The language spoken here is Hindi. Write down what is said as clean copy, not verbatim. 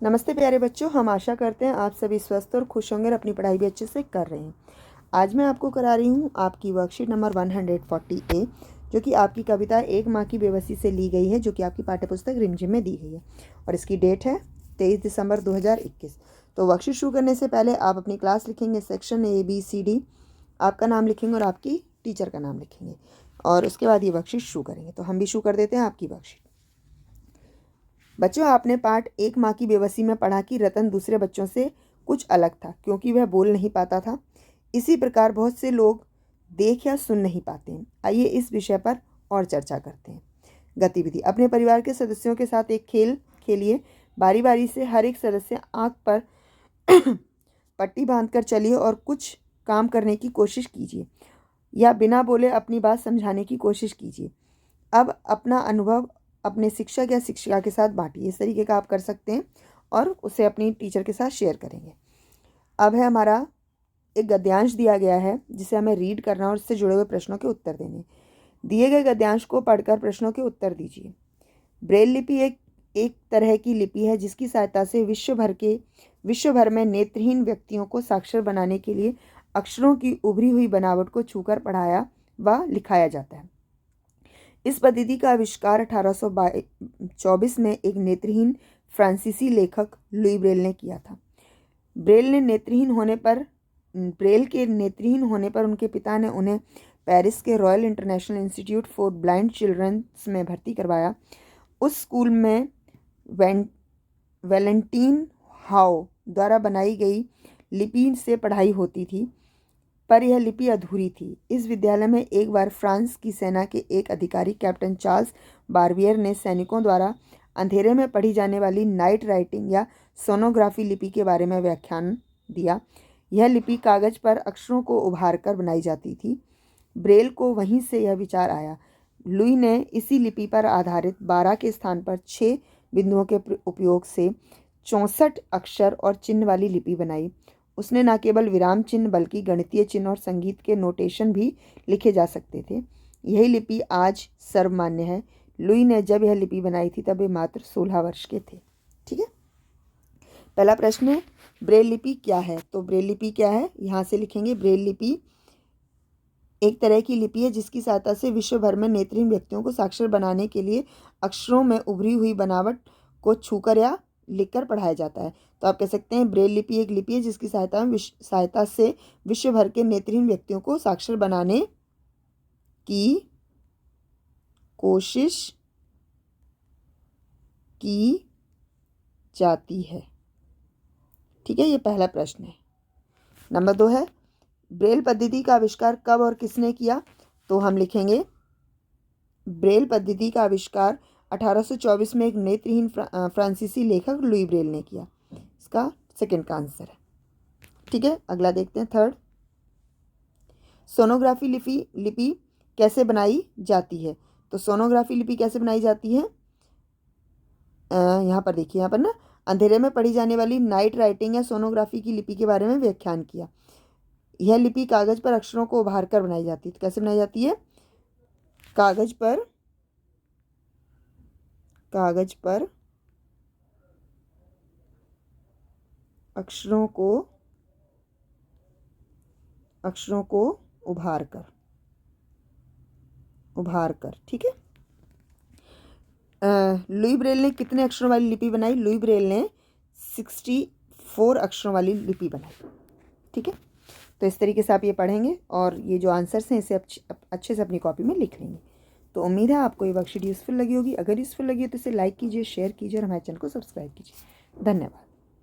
नमस्ते प्यारे बच्चों, हम आशा करते हैं आप सभी स्वस्थ और खुश होंगे और अपनी पढ़ाई भी अच्छे से कर रहे हैं। आज मैं आपको करा रही हूँ आपकी वर्कशीट नंबर 140A, जो कि आपकी कविता एक माँ की बेबसी से ली गई है, जो कि आपकी पाठ्यपुस्तक रिमझिम में दी गई है और इसकी डेट है 23 दिसंबर 2021। तो वर्कशीट शुरू करने से पहले आप अपनी क्लास लिखेंगे, सेक्शन ABCD, आपका नाम लिखेंगे और आपकी टीचर का नाम लिखेंगे और उसके बाद ये वर्कशीट शुरू करेंगे। तो हम भी शुरू कर देते हैं आपकी वर्कशीट। बच्चों, आपने पाठ एक माँ की बेबसी में पढ़ा कि रतन दूसरे बच्चों से कुछ अलग था क्योंकि वह बोल नहीं पाता था। इसी प्रकार बहुत से लोग देख या सुन नहीं पाते। आइए इस विषय पर और चर्चा करते हैं। गतिविधि: अपने परिवार के सदस्यों के साथ एक खेल खेलिए। बारी बारी से हर एक सदस्य आंख पर पट्टी बांधकर चलिए और कुछ काम करने की कोशिश कीजिए या बिना बोले अपनी बात समझाने की कोशिश कीजिए। अब अपना अनुभव अपने शिक्षक या शिक्षिका के साथ बांटिए। इस तरीके का आप कर सकते हैं और उसे अपनी टीचर के साथ शेयर करेंगे। अब है हमारा एक गद्यांश दिया गया है जिसे हमें रीड करना और उससे जुड़े हुए प्रश्नों के उत्तर देने। दिए गए गद्यांश को पढ़कर प्रश्नों के उत्तर दीजिए। ब्रेल लिपि एक तरह की लिपि है जिसकी सहायता से विश्व भर में नेत्रहीन व्यक्तियों को साक्षर बनाने के लिए अक्षरों की उभरी हुई बनावट को छूकर पढ़ाया व लिखाया जाता है। इस पद्धति का आविष्कार 1824 में एक नेत्रहीन फ्रांसीसी लेखक लुई ब्रेल ने किया था। ब्रेल के नेत्रहीन होने पर उनके पिता ने उन्हें पेरिस के royal international institute for blind childrens में भर्ती करवाया। उस स्कूल में वैलेंटीन हाउ द्वारा बनाई गई लिपि से पढ़ाई होती थी, पर यह लिपि अधूरी थी। इस विद्यालय में एक बार फ्रांस की सेना के एक अधिकारी कैप्टन चार्ल्स बार्बियर ने सैनिकों द्वारा अंधेरे में पढ़ी जाने वाली नाइट राइटिंग या सोनोग्राफी लिपि के बारे में व्याख्यान दिया। यह लिपि कागज पर अक्षरों को उभार कर बनाई जाती थी। ब्रेल को वहीं से यह विचार आया। लुई ने इसी लिपि पर आधारित 12 के स्थान पर 6 बिंदुओं के उपयोग से 64 अक्षर और चिन्ह वाली लिपि बनाई। उसने न केवल विराम चिन्ह बल्कि गणितीय चिन्ह और संगीत के नोटेशन भी लिखे जा सकते थे। यही लिपि आज सर्वमान्य है। लुई ने जब यह लिपि बनाई थी तब वे मात्र 16 वर्ष के थे। ठीक है। पहला प्रश्न है, ब्रेल लिपि क्या है? तो ब्रेल लिपि क्या है, यहाँ से लिखेंगे। ब्रेल लिपि एक तरह की लिपि है जिसकी सहायता से विश्व भर में नेत्रहीन व्यक्तियों को साक्षर बनाने के लिए अक्षरों में उभरी हुई बनावट को छूकर या लिखकर पढ़ाया जाता है। तो आप कह सकते हैं ब्रेल लिपि एक लिपि है जिसकी सहायता से विश्व भर के नेत्रहीन व्यक्तियों को साक्षर बनाने की कोशिश की जाती है। ठीक है, ये पहला प्रश्न है। नंबर 2 है, ब्रेल पद्धति का आविष्कार कब और किसने किया? तो हम लिखेंगे ब्रेल पद्धति का आविष्कार 1824 में एक नेत्रहीन फ्रांसीसी लेखक लुई ब्रेल ने किया। इसका सेकंड का आंसर है। ठीक है, अगला देखते हैं। थर्ड, सोनोग्राफी लिपि कैसे बनाई जाती है? तो सोनोग्राफी लिपि कैसे बनाई जाती है, यहाँ पर देखिए, यहाँ पर ना अंधेरे में पढ़ी जाने वाली नाइट राइटिंग या सोनोग्राफी की लिपि के बारे में व्याख्यान किया। यह लिपि कागज पर अक्षरों को उभार कर बनाई जाती है। तो कैसे बनाई जाती है? कागज पर अक्षरों को उभार कर। ठीक है। लुई ब्रेल ने कितने अक्षरों वाली लिपि बनाई? लुई ब्रेल ने 64 अक्षरों वाली लिपि बनाई। ठीक है। तो इस तरीके से आप ये पढ़ेंगे और ये जो आंसर्स हैं इसे अच्छे से अपनी कॉपी में लिख लेंगे। तो उम्मीद है आपको ये वर्कशीट यूज़फुल लगी होगी। अगर यूज़फुल लगी है तो इसे लाइक कीजिए, शेयर कीजिए और हमारे चैनल को सब्सक्राइब कीजिए। धन्यवाद।